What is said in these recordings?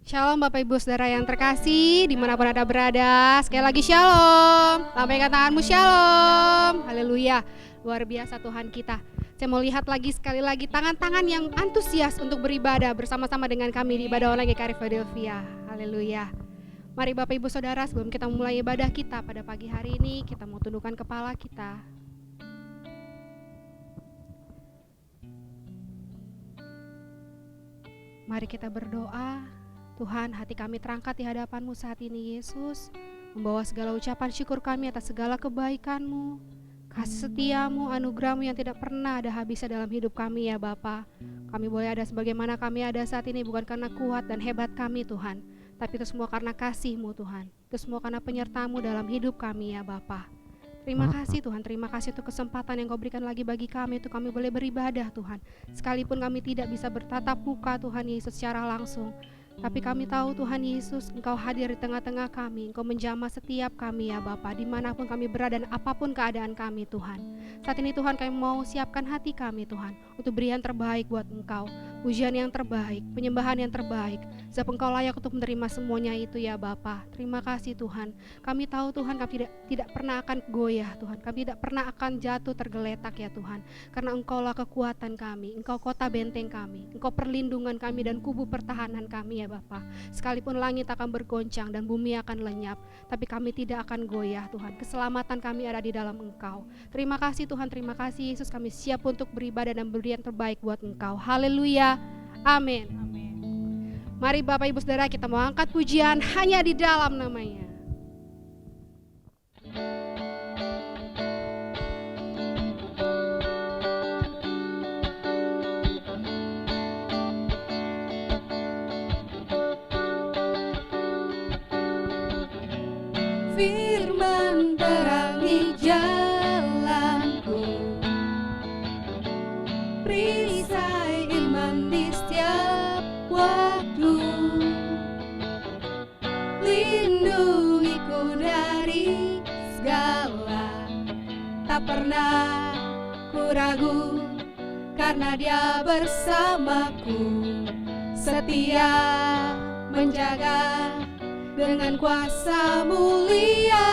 Shalom Bapak Ibu Saudara yang terkasih dimanapun Anda berada. Sekali lagi shalom. Lambaikan tanganmu shalom. Haleluya. Luar biasa Tuhan kita. Saya mau lihat lagi sekali lagi tangan-tangan yang antusias untuk beribadah bersama-sama dengan kami di ibadah online GKRI Philadelphia. Haleluya. Mari Bapak Ibu Saudara, sebelum kita mulai ibadah kita pada pagi hari ini, kita mau tundukkan kepala kita. Mari kita berdoa. Tuhan, hati kami terangkat di hadapan-Mu saat ini, Yesus. Membawa segala ucapan syukur kami atas segala kebaikan-Mu, kasih setia-Mu, anugerah-Mu yang tidak pernah ada habisnya dalam hidup kami ya Bapa. Kami boleh ada sebagaimana kami ada saat ini bukan karena kuat dan hebat kami Tuhan, tapi itu semua karena kasih-Mu Tuhan. Itu semua karena penyertaan-Mu dalam hidup kami ya Bapa. Terima kasih Tuhan, terima kasih untuk kesempatan yang Kau berikan lagi bagi kami untuk kami boleh beribadah Tuhan. Sekalipun kami tidak bisa bertatap muka Tuhan Yesus secara langsung, tapi kami tahu Tuhan Yesus, Engkau hadir di tengah-tengah kami, Engkau menjamah setiap kami ya Bapa, dimanapun kami berada dan apapun keadaan kami Tuhan. Saat ini Tuhan kami mau siapkan hati kami Tuhan, untuk beri yang terbaik buat Engkau, pujian yang terbaik, penyembahan yang terbaik, sebab Engkau layak untuk menerima semuanya itu ya Bapa. Terima kasih Tuhan, kami tahu Tuhan kami tidak pernah akan goyah Tuhan, kami tidak pernah akan jatuh tergeletak ya Tuhan, karena Engkaulah kekuatan kami, Engkau kota benteng kami, Engkau perlindungan kami dan kubu pertahanan kami ya Bapa. Sekalipun langit akan bergoncang dan bumi akan lenyap, tapi kami tidak akan goyah Tuhan. Keselamatan kami ada di dalam Engkau. Terima kasih Tuhan, terima kasih Yesus, kami siap untuk beribadah dan beri yang terbaik buat Engkau. Haleluya, amin. Mari Bapak Ibu Saudara, kita mau angkat pujian hanya di dalam namanya. Firman terangi jalanku, perisai iman di setiap waktu, lindungiku dari segala, tak pernah ku ragu, karena Dia bersamaku, setia menjaga dengan kuasa mulia.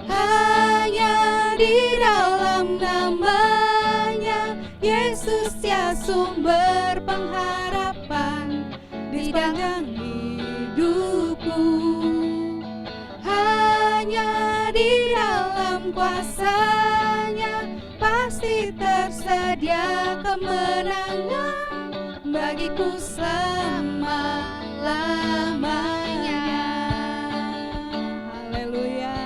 Hanya di dalam namanya Yesus ya sumber pengharapan di sepanjang hidupku. Hanya di dalam kuasanya pasti tersedia kemenangan bagiku selama-lamanya. Haleluya.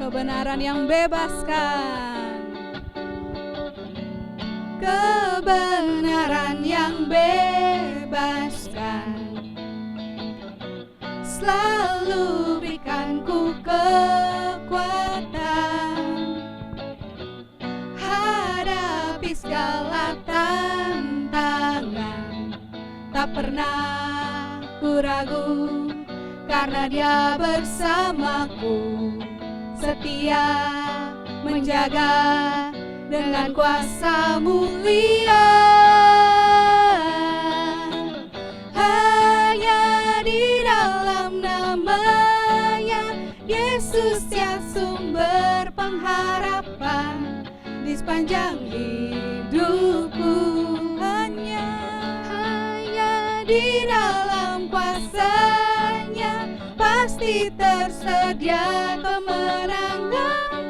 Kebenaran yang bebaskan, kebenaran yang bebaskan, selalu berikan ku kekuatan hadapi segala tantangan. Tak pernah ku ragu, karena Dia bersamaku, setia menjaga dengan kuasa mulia. Hanya di dalam namanya Yesus ya sumber pengharapan di sepanjang hidupku. Hanya di dalam kuasanya pasti tersedia kemenangan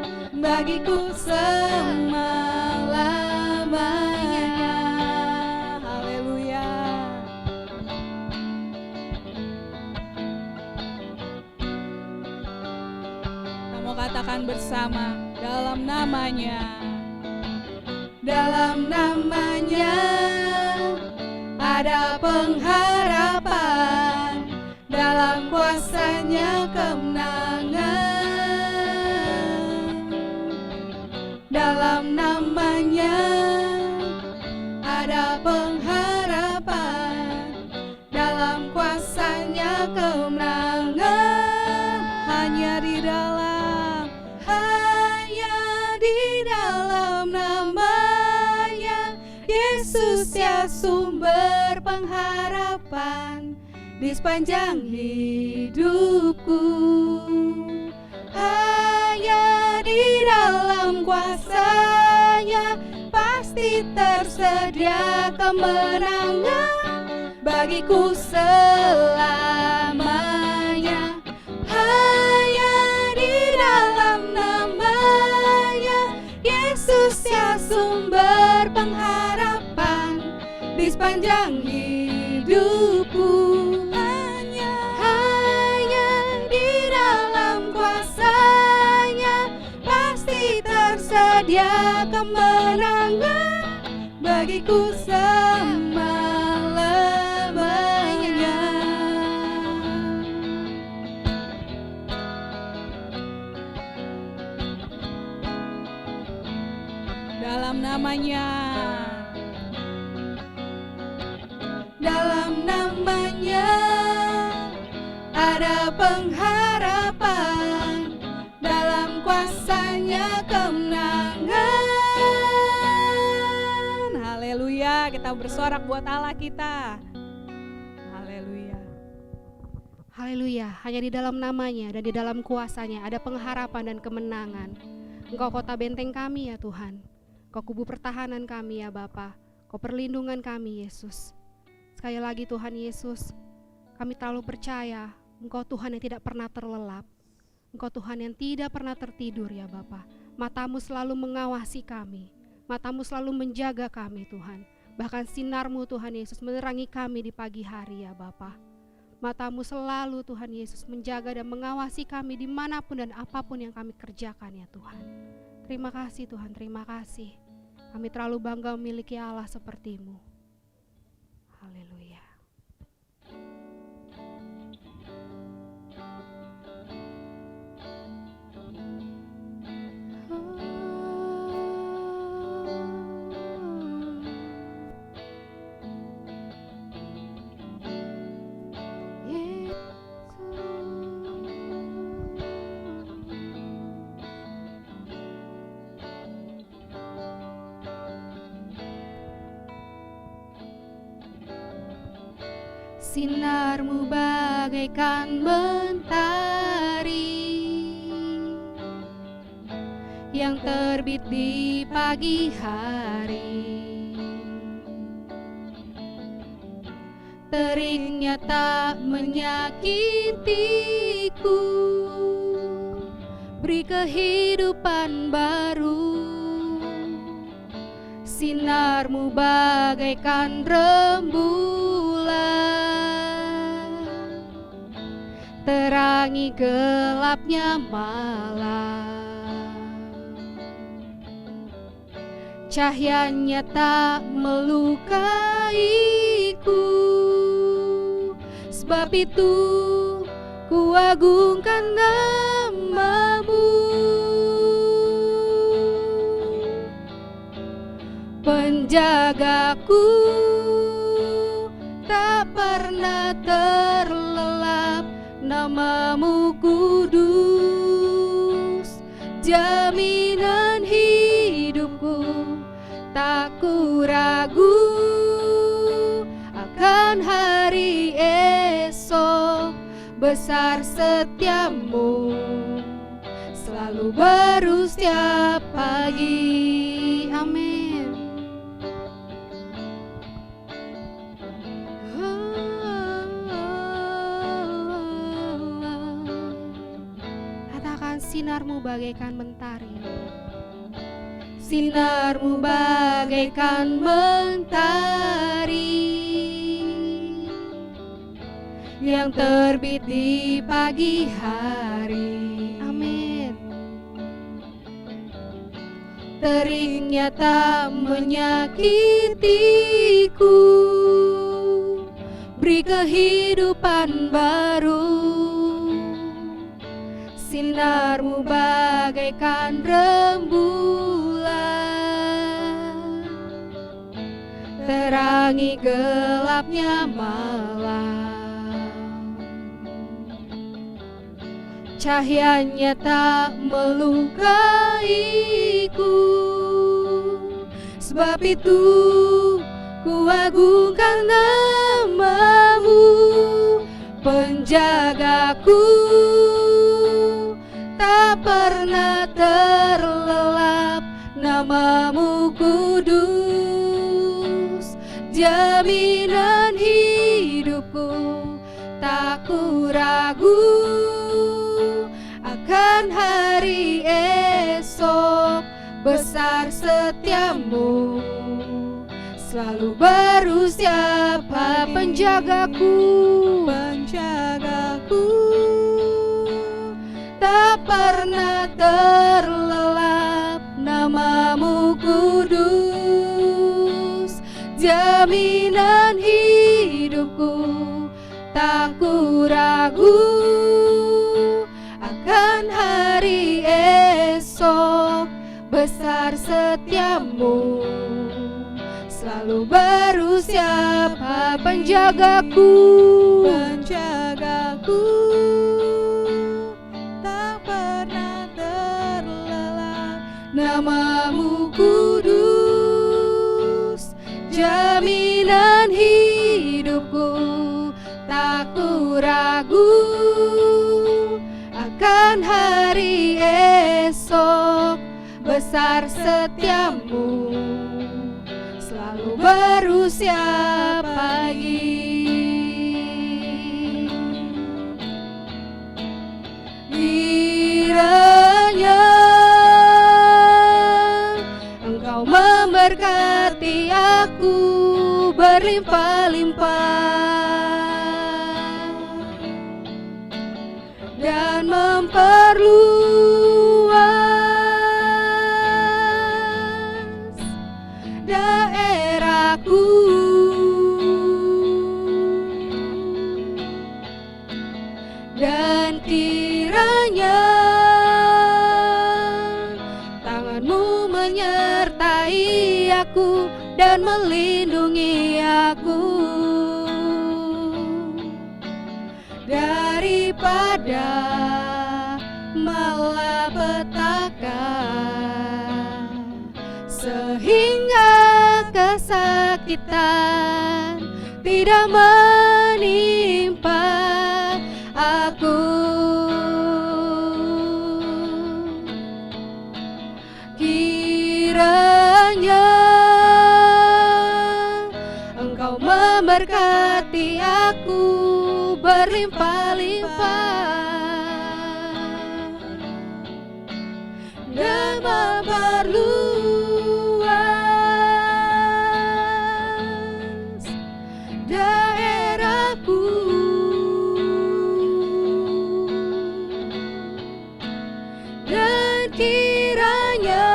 bagiku selama-lamanya. Haleluya. Kita mau katakan bersama, dalam namanya, dalam namanya ada pengharapan, dalam kuasanya kemenangan. Dalam namanya ada pengharapan, dalam kuasanya kemenangan. Hanya di dalam Yesus ya sumber pengharapan di sepanjang hidupku. Hanya di dalam kuasa-Nya pasti tersedia kemenangan bagiku selamanya. Hanya di dalam nama-Nya Yesus ya sumber pengharapan di sepanjang hidupku. Hanya di dalam kuasa-Nya pasti tersedia kemenangan bagiku selama-lamanya. Dalam namanya, dalam namanya ada pengharapan, dalam kuasa-Nya kemenangan. Haleluya, kita bersorak buat Allah kita. Haleluya. Haleluya, hanya di dalam namanya dan di dalam kuasa-Nya ada pengharapan dan kemenangan. Engkau kota benteng kami ya Tuhan, Engkau kubu pertahanan kami ya Bapa, Engkau perlindungan kami Yesus. Sekali lagi Tuhan Yesus, kami terlalu percaya Engkau Tuhan yang tidak pernah terlelap, Engkau Tuhan yang tidak pernah tertidur ya Bapa. Matamu selalu mengawasi kami, Matamu selalu menjaga kami Tuhan. Bahkan sinar-Mu Tuhan Yesus menerangi kami di pagi hari ya Bapa. Matamu selalu Tuhan Yesus menjaga dan mengawasi kami dimanapun dan apapun yang kami kerjakan ya Tuhan. Terima kasih Tuhan, terima kasih. Kami terlalu bangga memiliki Allah seperti-Mu. Haleluya. Sinar-Mu bagaikan mentari yang terbit di pagi hari. Teriknya tak menyakitiku, beri kehidupan baru. Sinar-Mu bagaikan rembulan, terangi gelapnya malam. Cahayanya tak melukaiku, sebab itu ku agungkan nama-Mu. Penjagaku tak pernah terlelap, nama-Mu kudus, jaminan hidupku. Tak ku ragu akan hari esok, besar setiamu selalu baru setiap pagi. Amin. Katakan sinar-Mu bagaikan mentari. Sinar-Mu bagaikan mentari yang terbit di pagi hari. Amin. Teriknya tak menyakitiku, beri kehidupan baru. Sinar-Mu bagaikan rembulan, terangi gelapnya malam. Cahayanya tak melukaiku, sebab itu Ku agungkan nama-Mu, penjagaku, tak pernah terlelap. Nama-Mu kudus, jaminan hidupku, tak ku ragu akan hari esok. Besar setiamu, selalu baru siapa penjagaku, tak pernah terlelap. Nama-Mu kudus, jaminan hidupku, tak ku ragu akan hari esok. Besar setiamu, selalu baru siapa penjagaku, tak pernah terlelap. Nama-Mu kudus, jaminan hidupku, tak ku ragu akan hari esok. Besar setiamu, selalu baru setiap pagi. Kiranya Engkau memberkati aku berlimpah-limpah dan memperluas daerahku, dan kiranya tangan-Mu menyertai aku dan melindungi aku daripada malapetaka, sehingga kesakitan tidak menimpa aku. Kiranya Engkau memberkati aku berlimpah-limpah dan memperluas daerahku, dan kiranya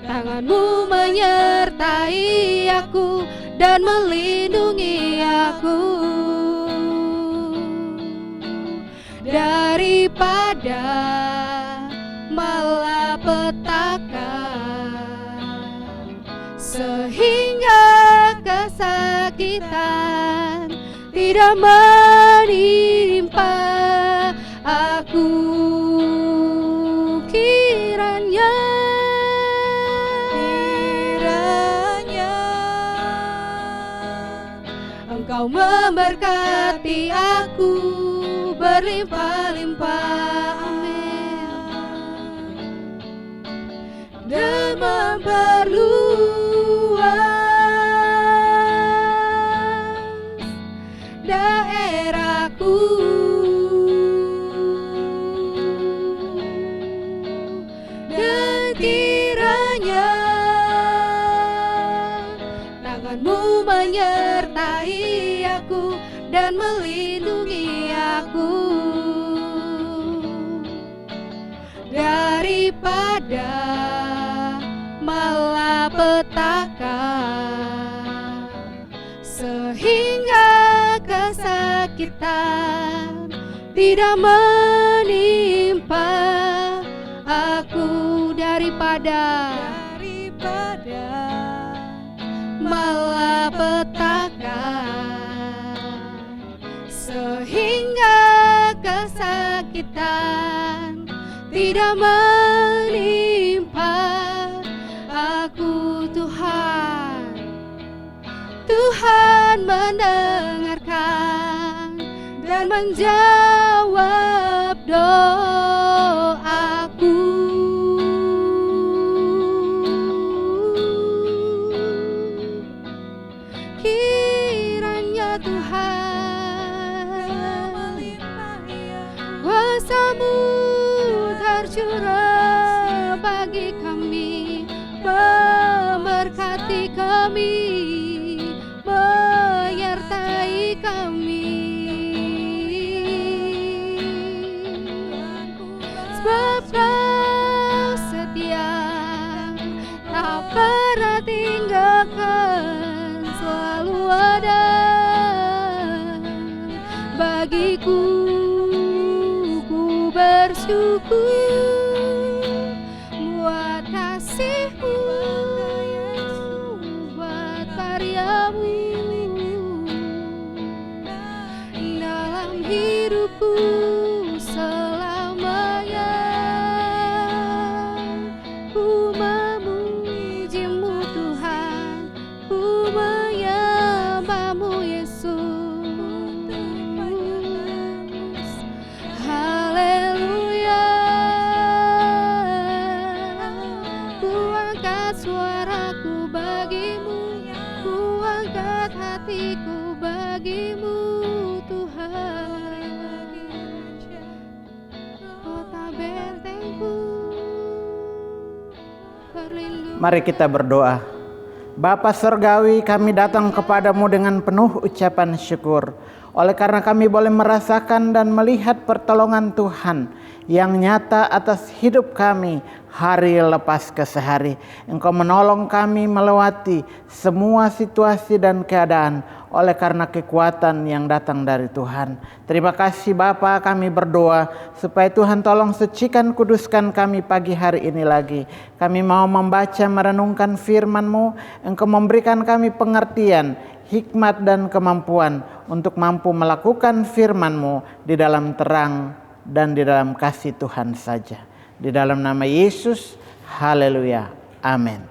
tangan-Mu menyertai aku dan melindungi aku daripada malapetaka, sehingga kesakitan tidak menimpa aku. Kiranya Engkau memberkati aku berlimpah-limpah, amin, dan memperluas daerahku, dan kiranya tangan-Mu menyertai aku dan melindungi aku daripada malapetaka, sehingga kesakitan tidak menimpa aku daripada malapetaka, sehingga kesakitan tidak menimpa aku, Tuhan. Tuhan mendengarkan dan menjawab doaku. Kiranya Tuhan kuasa-Mu tercurah bagi kami, memberkati kami, menyertai kami. Sebab Kau setia, tak pernah tinggalkan, selalu ada bagiku. Ku bersyukur buat kasih-Mu, buat karya-Mu dalam hidupku selamanya. Ku memuji-Mu Tuhan, ku menyembah-Mu Yesus. Haleluya. Ku angkat suaraku bagi-Mu, ku angkat hatiku bagi-Mu Tuhan. Kota bentengku, perlindungan. Mari kita berdoa. Bapa Surgawi, kami datang kepadamu dengan penuh ucapan syukur. Oleh karena kami boleh merasakan dan melihat pertolongan Tuhan yang nyata atas hidup kami hari lepas ke sehari. Engkau menolong kami melewati semua situasi dan keadaan oleh karena kekuatan yang datang dari Tuhan. Terima kasih Bapa, kami berdoa supaya Tuhan tolong sucikan, kuduskan kami pagi hari ini lagi. Kami mau membaca merenungkan firman-Mu. Engkau memberikan kami pengertian, hikmat dan kemampuan untuk mampu melakukan firman-Mu di dalam terang dan di dalam kasih Tuhan saja. Di dalam nama Yesus, haleluya, amin.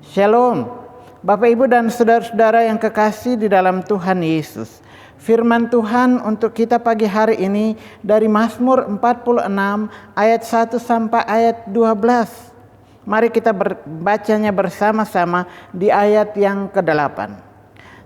Shalom. Bapak, Ibu, dan saudara-saudara yang kekasih di dalam Tuhan Yesus. Firman Tuhan untuk kita pagi hari ini dari Mazmur 46 ayat 1 sampai ayat 12. Mari kita bacanya bersama-sama di ayat yang ke-8.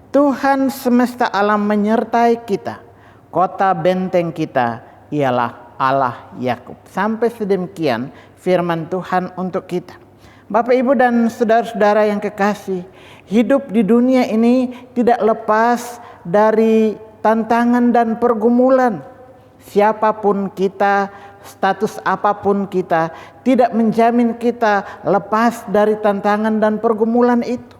Tuhan semesta alam menyertai kita. Kota benteng kita ialah Allah Yakub. Sampai sedemikian firman Tuhan untuk kita. Bapak, Ibu, dan saudara-saudara yang kekasih, hidup di dunia ini tidak lepas dari tantangan dan pergumulan. Siapapun kita, status apapun kita, tidak menjamin kita lepas dari tantangan dan pergumulan itu.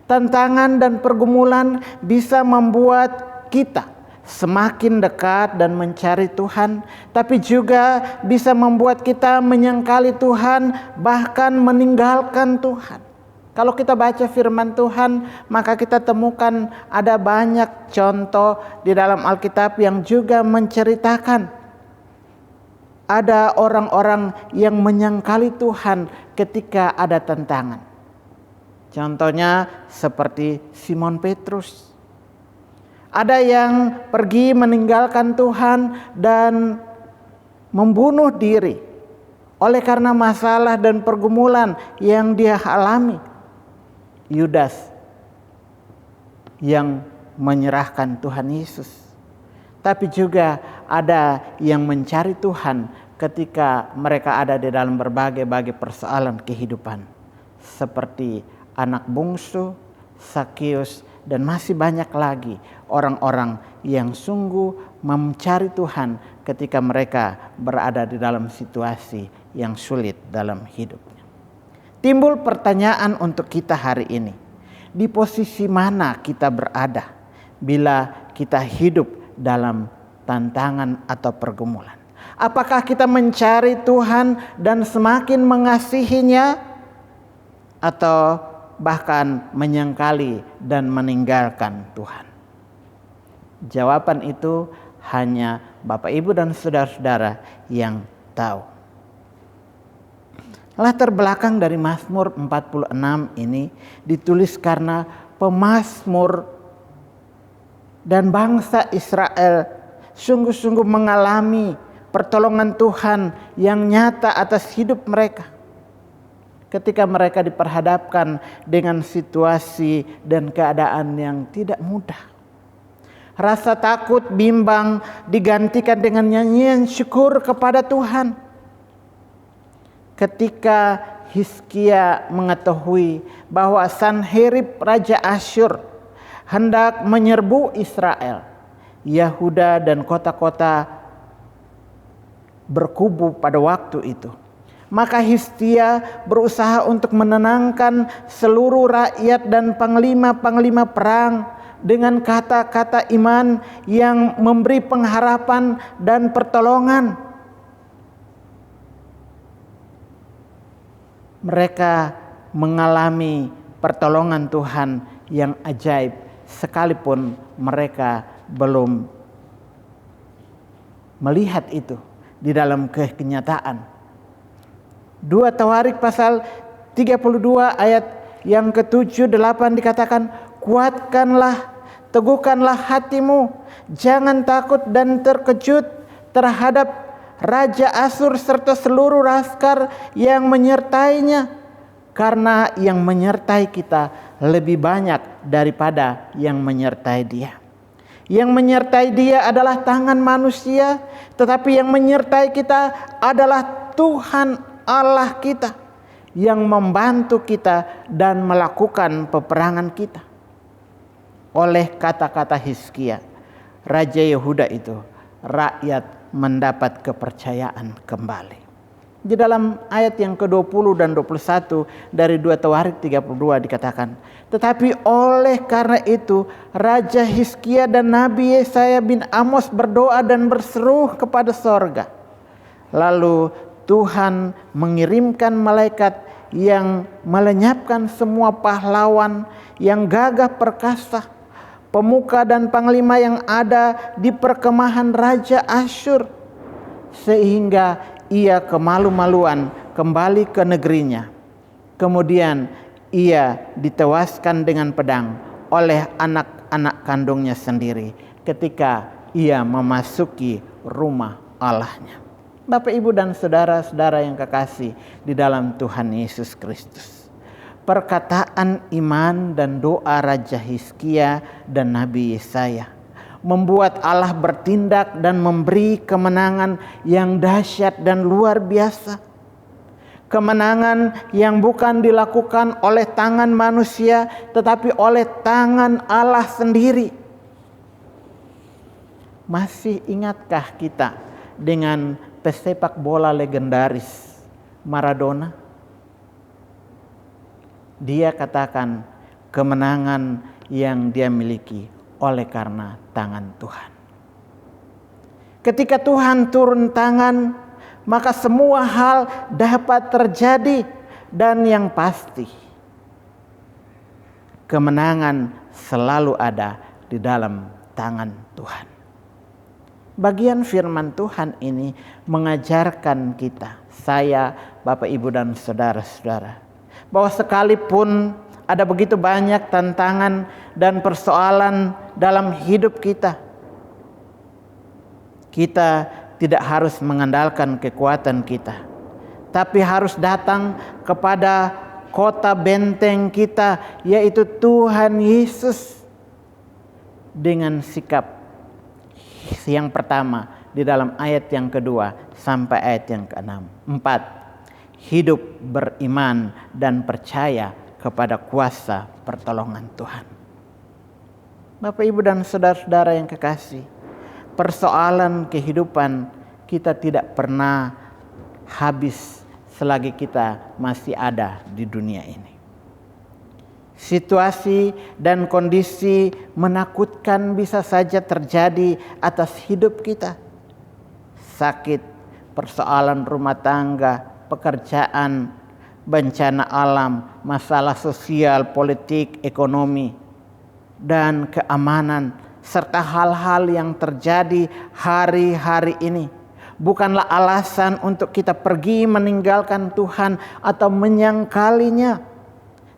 Tantangan dan pergumulan bisa membuat kita semakin dekat dan mencari Tuhan, tapi juga bisa membuat kita menyangkali Tuhan, bahkan meninggalkan Tuhan. Kalau kita baca firman Tuhan, maka kita temukan ada banyak contoh di dalam Alkitab yang juga menceritakan ada orang-orang yang menyangkali Tuhan ketika ada tantangan. Contohnya seperti Simon Petrus. Ada yang pergi meninggalkan Tuhan dan membunuh diri oleh karena masalah dan pergumulan yang dia alami. Yudas yang menyerahkan Tuhan Yesus. Tapi juga ada yang mencari Tuhan ketika mereka ada di dalam berbagai persoalan kehidupan. Seperti anak bungsu, Sakeus, dan masih banyak lagi orang-orang yang sungguh mencari Tuhan ketika mereka berada di dalam situasi yang sulit dalam hidupnya. Timbul pertanyaan untuk kita hari ini. Di posisi mana kita berada bila kita hidup dalam tantangan atau pergumulan? Apakah kita mencari Tuhan dan semakin mengasihinya, atau bahkan menyangkali dan meninggalkan Tuhan? Jawaban itu hanya Bapak, Ibu, dan saudara-saudara yang tahu. Latar belakang dari Mazmur 46 ini ditulis karena pemazmur dan bangsa Israel sungguh-sungguh mengalami pertolongan Tuhan yang nyata atas hidup mereka ketika mereka diperhadapkan dengan situasi dan keadaan yang tidak mudah. Rasa takut, bimbang digantikan dengan nyanyian syukur kepada Tuhan. Ketika Hizkia mengetahui bahwa Sanherib Raja Asyur hendak menyerbu Israel, Yahuda dan kota-kota berkubu pada waktu itu. Maka Hizkia berusaha untuk menenangkan seluruh rakyat dan panglima-panglima perang dengan kata-kata iman yang memberi pengharapan dan pertolongan. Mereka mengalami pertolongan Tuhan yang ajaib sekalipun mereka belum melihat itu di dalam kenyataan. 2 Tawarik pasal 32 ayat yang ke-7, 8 dikatakan, kuatkanlah, teguhkanlah hatimu, jangan takut dan terkejut terhadap Raja Asyur serta seluruh laskar yang menyertainya, karena yang menyertai kita lebih banyak daripada yang menyertai dia. Yang menyertai dia adalah tangan manusia, tetapi yang menyertai kita adalah Tuhan Allah kita yang membantu kita dan melakukan peperangan kita. Oleh kata-kata Hizkia, Raja Yehuda itu, rakyat mendapat kepercayaan kembali. Di dalam ayat yang ke-20 dan 21 dari 2 Tawarik 32 dikatakan, tetapi oleh karena itu Raja Hizkia dan Nabi Yesaya bin Amos berdoa dan berseru kepada sorga. Lalu Tuhan mengirimkan malaikat yang melenyapkan semua pahlawan yang gagah perkasa, pemuka dan panglima yang ada di perkemahan Raja Asyur, sehingga ia kemalu-maluan kembali ke negerinya. Kemudian ia ditewaskan dengan pedang oleh anak-anak kandungnya sendiri ketika ia memasuki rumah Allahnya. Bapak, Ibu, dan saudara-saudara yang kekasih di dalam Tuhan Yesus Kristus, perkataan iman dan doa Raja Hizkia dan Nabi Yesaya membuat Allah bertindak dan memberi kemenangan yang dahsyat dan luar biasa. Kemenangan yang bukan dilakukan oleh tangan manusia, tetapi oleh tangan Allah sendiri. Masih ingatkah kita dengan pesepak bola legendaris Maradona? Dia katakan kemenangan yang dia miliki oleh karena tangan Tuhan. Ketika Tuhan turun tangan, maka semua hal dapat terjadi, dan yang pasti kemenangan selalu ada di dalam tangan Tuhan. Bagian firman Tuhan ini mengajarkan kita, saya, Bapak, Ibu, dan saudara-saudara, bahwa sekalipun ada begitu banyak tantangan dan persoalan dalam hidup kita, kita tidak harus mengandalkan kekuatan kita, tapi harus datang kepada kota benteng kita, yaitu Tuhan Yesus, dengan sikap yang pertama di dalam ayat yang kedua sampai ayat yang ke-6. 4. Hidup beriman dan percaya kepada kuasa pertolongan Tuhan. Bapak, Ibu, dan saudara-saudara yang kekasih, persoalan kehidupan kita tidak pernah habis selagi kita masih ada di dunia ini. Situasi dan kondisi menakutkan bisa saja terjadi atas hidup kita. Sakit, persoalan rumah tangga, pekerjaan, bencana alam, masalah sosial, politik, ekonomi, dan keamanan, serta hal-hal yang terjadi hari-hari ini bukanlah alasan untuk kita pergi meninggalkan Tuhan atau menyangkalinya.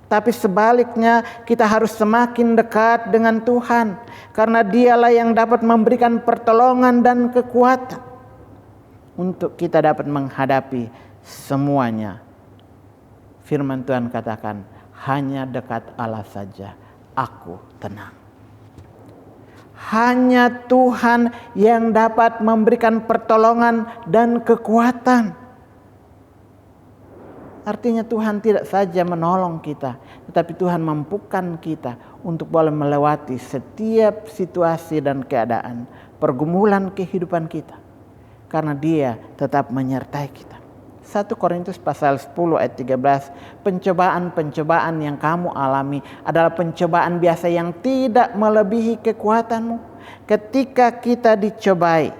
Tapi sebaliknya kita harus semakin dekat dengan Tuhan, karena Dialah yang dapat memberikan pertolongan dan kekuatan untuk kita dapat menghadapi semuanya. Firman Tuhan katakan, hanya dekat Allah saja aku tenang. Hanya Tuhan yang dapat memberikan pertolongan dan kekuatan. Artinya Tuhan tidak saja menolong kita, tetapi Tuhan mampukan kita untuk boleh melewati setiap situasi dan keadaan, pergumulan kehidupan kita. Karena Dia tetap menyertai kita. 1 Korintus pasal 10 ayat 13, pencobaan-pencobaan yang kamu alami adalah pencobaan biasa yang tidak melebihi kekuatanmu. Ketika kita dicobai,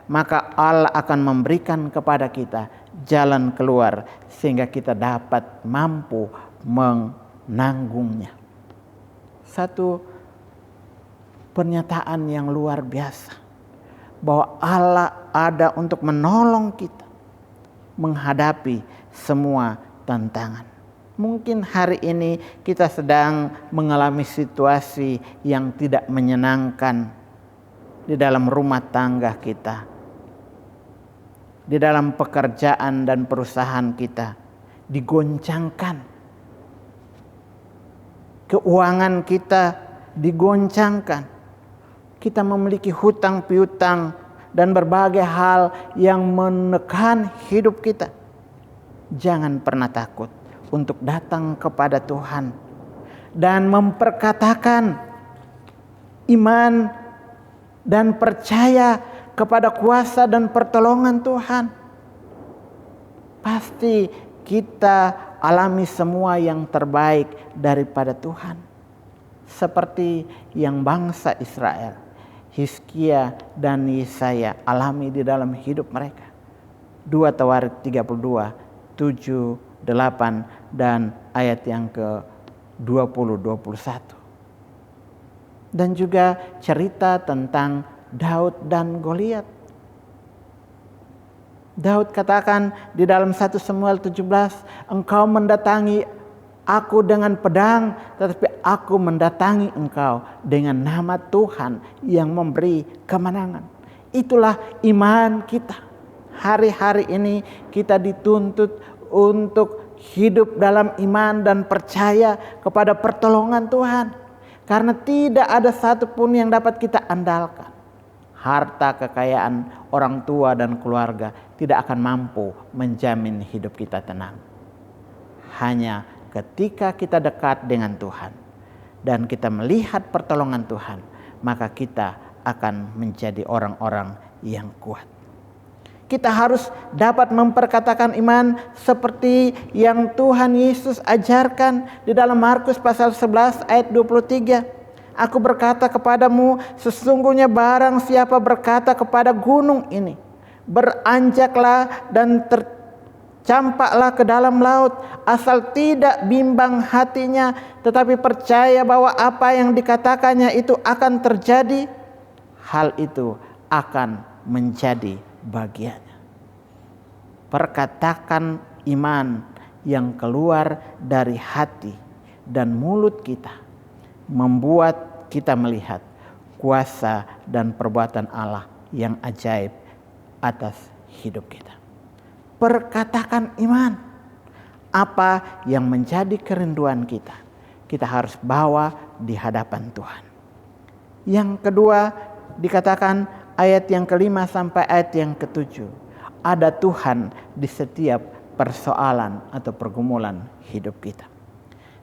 maka Allah akan memberikan kepada kita jalan keluar sehingga kita dapat mampu menanggungnya. Satu pernyataan yang luar biasa, bahwa Allah ada untuk menolong kita menghadapi semua tantangan. Mungkin hari ini kita sedang mengalami situasi yang tidak menyenangkan di dalam rumah tangga kita, di dalam pekerjaan dan perusahaan kita, digoncangkan. Keuangan kita digoncangkan. Kita memiliki hutang piutang dan berbagai hal yang menekan hidup kita. Jangan pernah takut untuk datang kepada Tuhan dan memperkatakan iman dan percaya kepada kuasa dan pertolongan Tuhan. Pasti kita alami semua yang terbaik daripada Tuhan. Seperti yang bangsa Israel, Hizkia dan Yesaya alami di dalam hidup mereka. 2 Tawarik 32, 7, 8 dan ayat yang ke-20, 21. Dan juga cerita tentang Daud dan Goliat. Daud katakan di dalam 1 Samuel 17, engkau mendatangi aku dengan pedang, tetapi aku mendatangi engkau dengan nama Tuhan yang memberi kemenangan. Itulah iman kita. Hari-hari ini kita dituntut untuk hidup dalam iman dan percaya kepada pertolongan Tuhan. Karena tidak ada satupun yang dapat kita andalkan. Harta, kekayaan, orang tua dan keluarga tidak akan mampu menjamin hidup kita tenang. Hanya ketika kita dekat dengan Tuhan dan kita melihat pertolongan Tuhan, maka kita akan menjadi orang-orang yang kuat. Kita harus dapat memperkatakan iman seperti yang Tuhan Yesus ajarkan di dalam Markus pasal 11 ayat 23. Aku berkata kepadamu, sesungguhnya barang siapa berkata kepada gunung ini, beranjaklah dan campaklah ke dalam laut, asal tidak bimbang hatinya, tetapi percaya bahwa apa yang dikatakannya itu akan terjadi, hal itu akan menjadi bagiannya. Perkatakan iman yang keluar dari hati dan mulut kita membuat kita melihat kuasa dan perbuatan Allah yang ajaib atas hidup kita. Perkatakan iman. Apa yang menjadi kerinduan kita, kita harus bawa di hadapan Tuhan. Yang kedua dikatakan ayat yang kelima sampai ayat yang ketujuh. Ada Tuhan di setiap persoalan atau pergumulan hidup kita.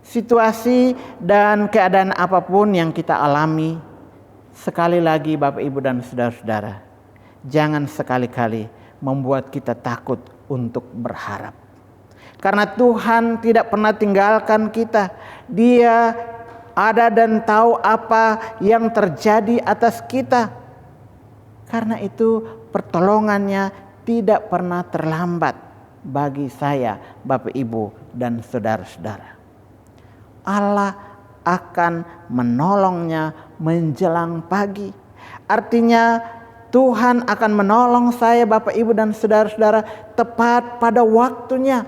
Situasi dan keadaan apapun yang kita alami, sekali lagi Bapak Ibu dan saudara-saudara, jangan sekali-kali membuat kita takut untuk berharap. Karena Tuhan tidak pernah tinggalkan kita. Dia ada dan tahu apa yang terjadi atas kita. Karena itu pertolongannya tidak pernah terlambat bagi saya, Bapak Ibu dan saudara-saudara. Allah akan menolongnya menjelang pagi. Artinya Tuhan akan menolong saya, Bapak Ibu dan saudara-saudara, tepat pada waktunya.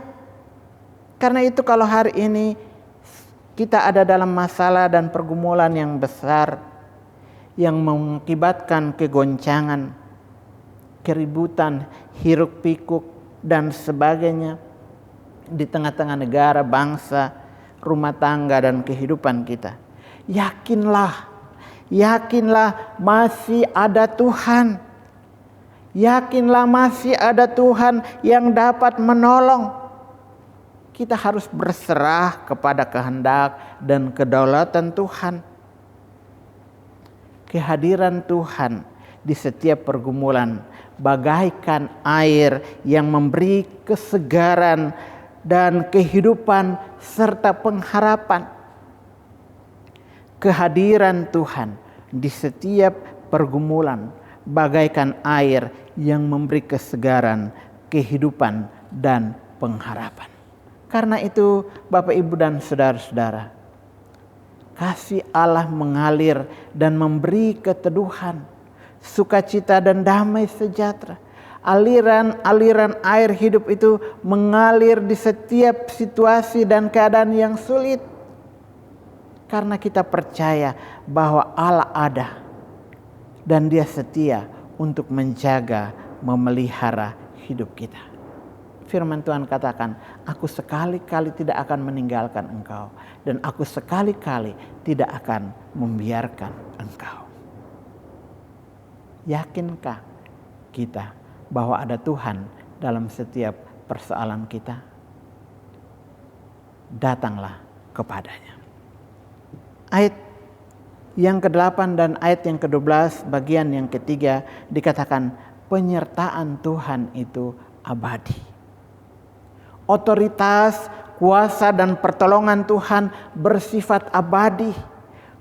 Karena itu kalau hari ini kita ada dalam masalah dan pergumulan yang besar yang mengakibatkan kegoncangan, keributan, hiruk pikuk dan sebagainya di tengah-tengah negara, bangsa, rumah tangga dan kehidupan kita. Yakinlah masih ada Tuhan. Yakinlah masih ada Tuhan yang dapat menolong. Kita harus berserah kepada kehendak dan kedaulatan Tuhan. Kehadiran Tuhan di setiap pergumulan bagaikan air yang memberi kesegaran dan kehidupan serta pengharapan. Kehadiran Tuhan di setiap pergumulan bagaikan air yang memberi kesegaran, kehidupan dan pengharapan. Karena itu Bapak Ibu dan saudara-saudara, kasih Allah mengalir dan memberi keteduhan, sukacita dan damai sejahtera. Aliran-aliran air hidup itu mengalir di setiap situasi dan keadaan yang sulit. Karena kita percaya bahwa Allah ada dan Dia setia untuk menjaga, memelihara hidup kita. Firman Tuhan katakan, aku sekali-kali tidak akan meninggalkan engkau dan aku sekali-kali tidak akan membiarkan engkau. Yakinkah kita bahwa ada Tuhan dalam setiap persoalan kita? Datanglah kepadanya. Ayat yang ke-8 dan ayat yang ke-12 bagian yang ketiga dikatakan penyertaan Tuhan itu abadi. Otoritas, kuasa dan pertolongan Tuhan bersifat abadi,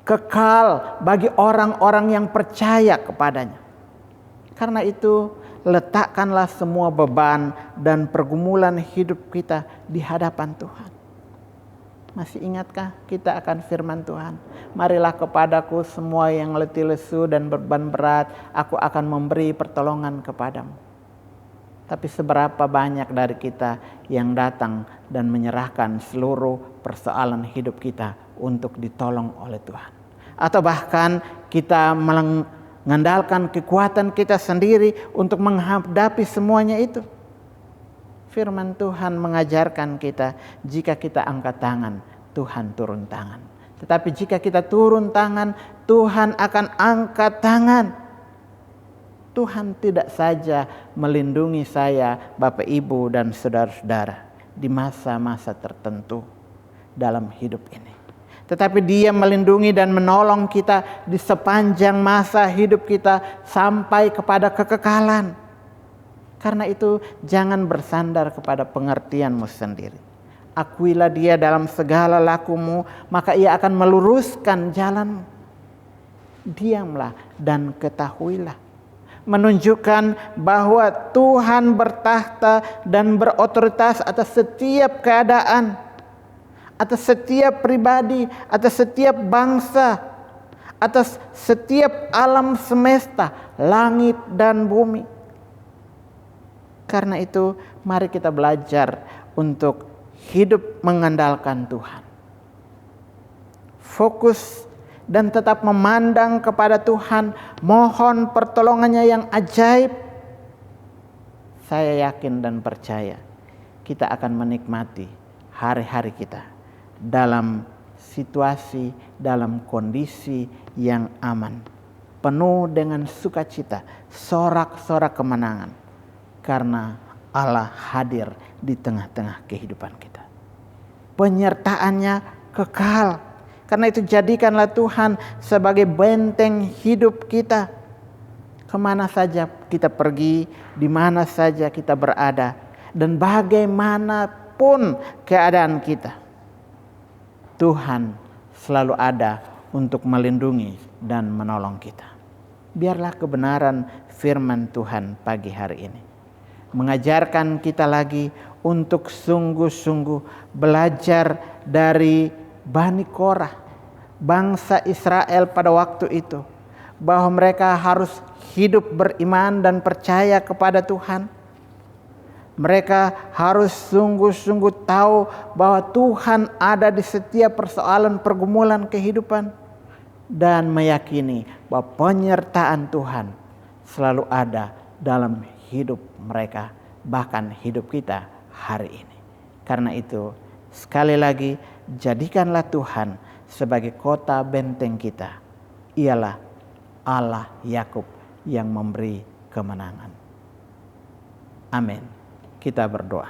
kekal bagi orang-orang yang percaya kepadanya. Karena itu letakkanlah semua beban dan pergumulan hidup kita di hadapan Tuhan. Masih ingatkah kita akan firman Tuhan? Marilah kepadaku semua yang letih lesu dan beban berat, aku akan memberi pertolongan kepadamu. Tapi seberapa banyak dari kita yang datang dan menyerahkan seluruh persoalan hidup kita untuk ditolong oleh Tuhan. Atau bahkan kita mengandalkan kekuatan kita sendiri untuk menghadapi semuanya itu. Firman Tuhan mengajarkan kita, jika kita angkat tangan, Tuhan turun tangan. Tetapi jika kita turun tangan, Tuhan akan angkat tangan. Tuhan tidak saja melindungi saya, Bapak Ibu dan saudara-saudara di masa-masa tertentu dalam hidup ini. Tetapi Dia melindungi dan menolong kita di sepanjang masa hidup kita sampai kepada kekekalan. Karena itu jangan bersandar kepada pengertianmu sendiri. Akuilah Dia dalam segala lakumu, maka Ia akan meluruskan jalanmu. Diamlah dan ketahuilah. Menunjukkan bahwa Tuhan bertahta dan berotoritas atas setiap keadaan, atas setiap pribadi, atas setiap bangsa, atas setiap alam semesta, langit dan bumi. Karena itu mari kita belajar untuk hidup mengandalkan Tuhan. Fokus dan tetap memandang kepada Tuhan, mohon pertolongannya yang ajaib. Saya yakin dan percaya kita akan menikmati hari-hari kita dalam situasi, dalam kondisi yang aman, penuh dengan sukacita, sorak-sorak kemenangan. Karena Allah hadir di tengah-tengah kehidupan kita. Penyertaannya kekal. Karena itu jadikanlah Tuhan sebagai benteng hidup kita. Kemana saja kita pergi, di mana saja kita berada, dan bagaimanapun keadaan kita, Tuhan selalu ada untuk melindungi dan menolong kita. Biarlah kebenaran firman Tuhan pagi hari ini mengajarkan kita lagi untuk sungguh-sungguh belajar dari Bani Korah, bangsa Israel pada waktu itu, bahwa mereka harus hidup beriman dan percaya kepada Tuhan. Mereka harus sungguh-sungguh tahu bahwa Tuhan ada di setiap persoalan pergumulan kehidupan dan meyakini bahwa penyertaan Tuhan selalu ada dalam hidup mereka, bahkan hidup kita hari ini. Karena itu, sekali lagi, jadikanlah Tuhan sebagai kota benteng kita. Ialah Allah Yakub yang memberi kemenangan. Amin. Kita berdoa.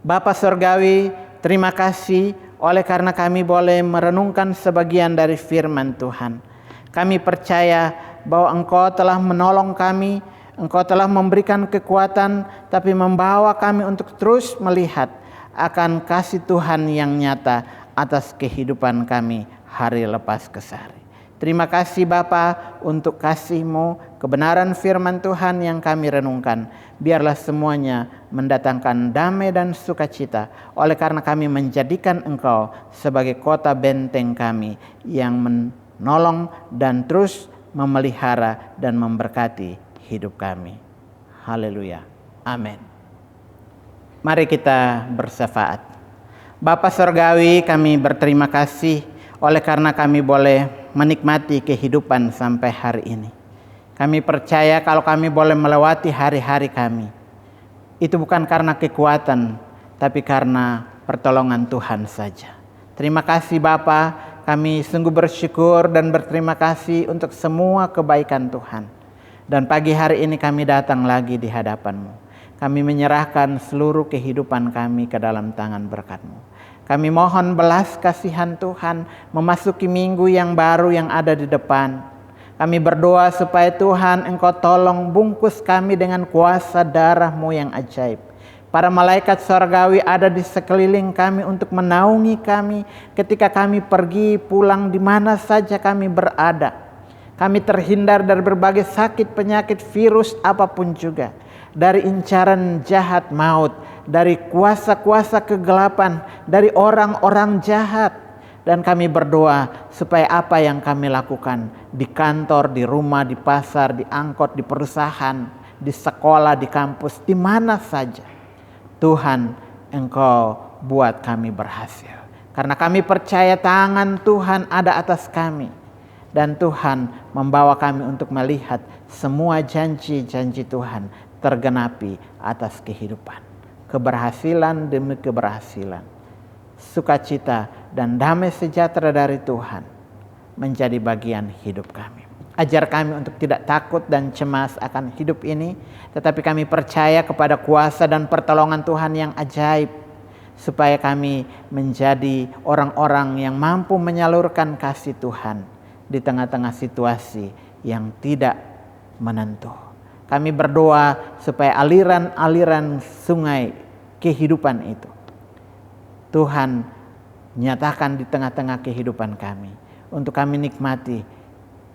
Bapa Surgawi, terima kasih oleh karena kami boleh merenungkan sebagian dari firman Tuhan. Kami percaya bahwa Engkau telah menolong kami, Engkau telah memberikan kekuatan, tapi membawa kami untuk terus melihat akan kasih Tuhan yang nyata atas kehidupan kami hari lepas ke hari. Terima kasih Bapa untuk kasih-Mu, kebenaran firman Tuhan yang kami renungkan. Biarlah semuanya mendatangkan damai dan sukacita oleh karena kami menjadikan Engkau sebagai kota benteng kami yang menolong dan terus memelihara dan memberkati hidup kami. Haleluya. Amin. Mari kita bersyafaat. Bapa Surgawi, kami berterima kasih oleh karena kami boleh menikmati kehidupan sampai hari ini. Kami percaya kalau kami boleh melewati hari-hari kami, itu bukan karena kekuatan, tapi karena pertolongan Tuhan saja. Terima kasih Bapa, kami sungguh bersyukur dan berterima kasih untuk semua kebaikan Tuhan. Dan pagi hari ini kami datang lagi di hadapan-Mu. Kami menyerahkan seluruh kehidupan kami ke dalam tangan berkat-Mu. Kami mohon belas kasihan Tuhan memasuki minggu yang baru yang ada di depan. Kami berdoa supaya Tuhan Engkau tolong bungkus kami dengan kuasa darah-Mu yang ajaib. Para malaikat sorgawi ada di sekeliling kami untuk menaungi kami ketika kami pergi pulang di mana saja kami berada. Kami terhindar dari berbagai sakit, penyakit, virus apapun juga. Dari incaran jahat maut, dari kuasa-kuasa kegelapan, dari orang-orang jahat. Dan kami berdoa supaya apa yang kami lakukan di kantor, di rumah, di pasar, di angkot, di perusahaan, di sekolah, di kampus, di mana saja, Tuhan Engkau buat kami berhasil. Karena kami percaya tangan Tuhan ada atas kami. Dan Tuhan membawa kami untuk melihat semua janji-janji Tuhan tergenapi atas kehidupan. Keberhasilan demi keberhasilan. Sukacita dan damai sejahtera dari Tuhan menjadi bagian hidup kami. Ajar kami untuk tidak takut dan cemas akan hidup ini, tetapi kami percaya kepada kuasa dan pertolongan Tuhan yang ajaib, supaya kami menjadi orang-orang yang mampu menyalurkan kasih Tuhan di tengah-tengah situasi yang tidak menentu. Kami berdoa supaya aliran-aliran sungai kehidupan itu Tuhan nyatakan di tengah-tengah kehidupan kami, untuk kami nikmati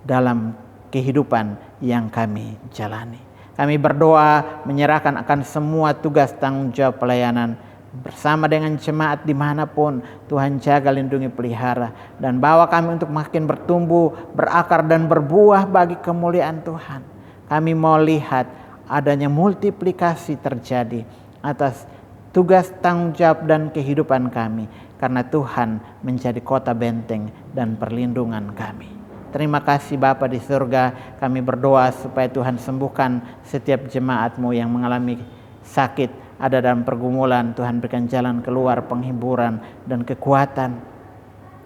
dalam kehidupan yang kami jalani. Kami berdoa menyerahkan akan semua tugas tanggung jawab pelayanan bersama dengan jemaat dimanapun. Tuhan jaga, lindungi, pelihara, dan bawa kami untuk makin bertumbuh, berakar dan berbuah bagi kemuliaan Tuhan. Kami mau lihat adanya multiplikasi terjadi atas tugas tanggung jawab dan kehidupan kami, karena Tuhan menjadi kota benteng dan perlindungan kami. Terima kasih Bapa di surga. Kami berdoa supaya Tuhan sembuhkan setiap jemaat-Mu yang mengalami sakit, ada dalam pergumulan. Tuhan berikan jalan keluar, penghiburan dan kekuatan.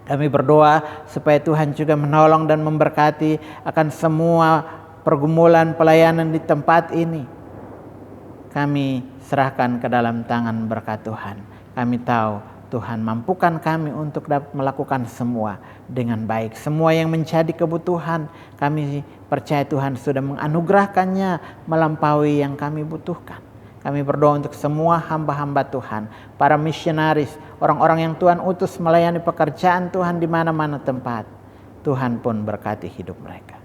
Kami berdoa supaya Tuhan juga menolong dan memberkati akan semua pergumulan pelayanan di tempat ini. Kami serahkan ke dalam tangan berkat Tuhan. Kami tahu Tuhan mampukan kami untuk dapat melakukan semua dengan baik. Semua yang menjadi kebutuhan, kami percaya Tuhan sudah menganugerahkannya melampaui yang kami butuhkan. Kami berdoa untuk semua hamba-hamba Tuhan, para misionaris, orang-orang yang Tuhan utus melayani pekerjaan Tuhan di mana-mana tempat. Tuhan pun berkati hidup mereka.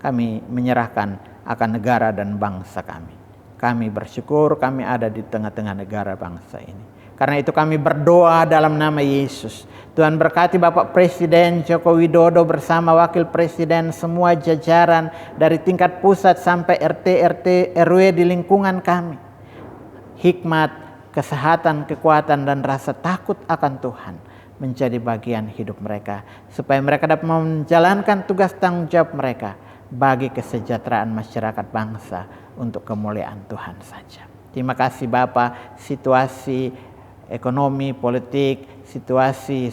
Kami menyerahkan akan negara dan bangsa kami. Kami bersyukur kami ada di tengah-tengah negara bangsa ini. Karena itu kami berdoa dalam nama Yesus. Tuhan berkati Bapak Presiden Joko Widodo bersama Wakil Presiden, semua jajaran dari tingkat pusat sampai RT RW di lingkungan kami. Hikmat, kesehatan, kekuatan, dan rasa takut akan Tuhan menjadi bagian hidup mereka, supaya mereka dapat menjalankan tugas tanggung jawab mereka bagi kesejahteraan masyarakat bangsa untuk kemuliaan Tuhan saja. Terima kasih Bapak. Situasi ekonomi, politik, situasi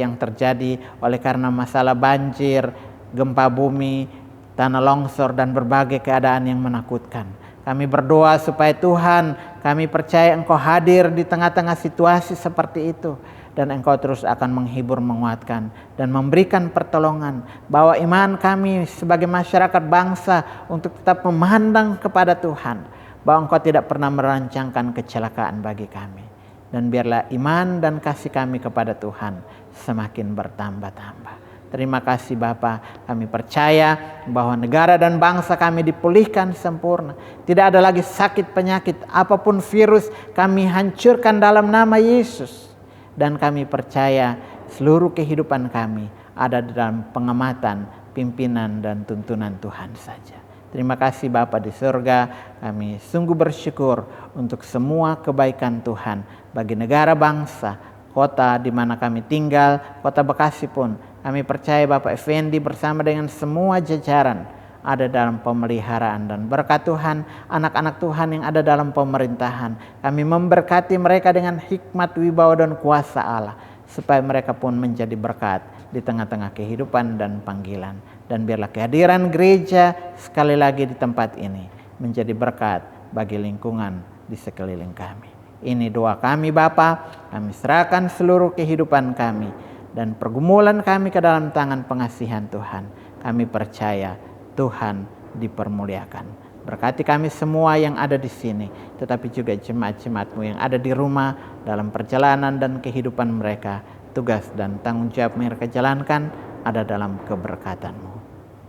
yang terjadi oleh karena masalah banjir, gempa bumi, tanah longsor, dan berbagai keadaan yang menakutkan. Kami berdoa supaya Tuhan, kami percaya Engkau hadir di tengah-tengah situasi seperti itu. Dan Engkau terus akan menghibur, menguatkan, dan memberikan pertolongan. Bahwa iman kami sebagai masyarakat bangsa untuk tetap memandang kepada Tuhan. Bahwa Engkau tidak pernah merancangkan kecelakaan bagi kami. Dan biarlah iman dan kasih kami kepada Tuhan semakin bertambah-tambah. Terima kasih Bapa, kami percaya bahwa negara dan bangsa kami dipulihkan sempurna. Tidak ada lagi sakit penyakit, apapun virus kami hancurkan dalam nama Yesus. Dan kami percaya seluruh kehidupan kami ada dalam pengamatan, pimpinan, dan tuntunan Tuhan saja. Terima kasih Bapa di surga, kami sungguh bersyukur untuk semua kebaikan Tuhan bagi negara bangsa, kota di mana kami tinggal, kota Bekasi pun. Kami percaya Bapak Effendi bersama dengan semua jajaran ada dalam pemeliharaan, dan berkat Tuhan anak-anak Tuhan yang ada dalam pemerintahan. Kami memberkati mereka dengan hikmat, wibawa, dan kuasa Allah, supaya mereka pun menjadi berkat di tengah-tengah kehidupan dan panggilan. Dan biarlah kehadiran gereja sekali lagi di tempat ini menjadi berkat bagi lingkungan di sekeliling kami. Ini doa kami Bapa, kami serahkan seluruh kehidupan kami dan pergumulan kami ke dalam tangan pengasihan Tuhan. Kami percaya Tuhan dipermuliakan. Berkati kami semua yang ada di sini, tetapi juga jemaat-jemaat-Mu yang ada di rumah dalam perjalanan dan kehidupan mereka. Tugas dan tanggung jawab mereka jalankan ada dalam keberkatan-Mu.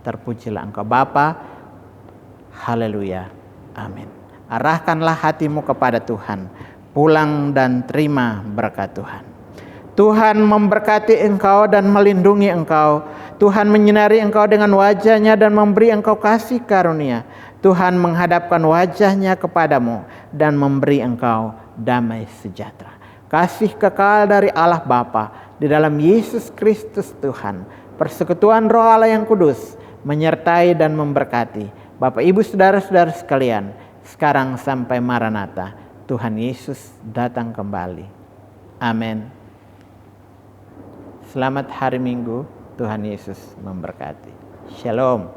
Terpujilah Engkau Bapa. Haleluya. Amin. Arahkanlah hatimu kepada Tuhan. Pulang dan terima berkat Tuhan. Tuhan memberkati engkau dan melindungi engkau. Tuhan menyinari engkau dengan wajah-Nya dan memberi engkau kasih karunia. Tuhan menghadapkan wajah-Nya kepadamu dan memberi engkau damai sejahtera. Kasih kekal dari Allah Bapa di dalam Yesus Kristus Tuhan, persekutuan Roh Allah yang kudus menyertai dan memberkati Bapak Ibu saudara-saudara sekalian sekarang sampai Maranatha. Tuhan Yesus datang kembali. Amin. Selamat hari Minggu. Tuhan Yesus memberkati. Shalom.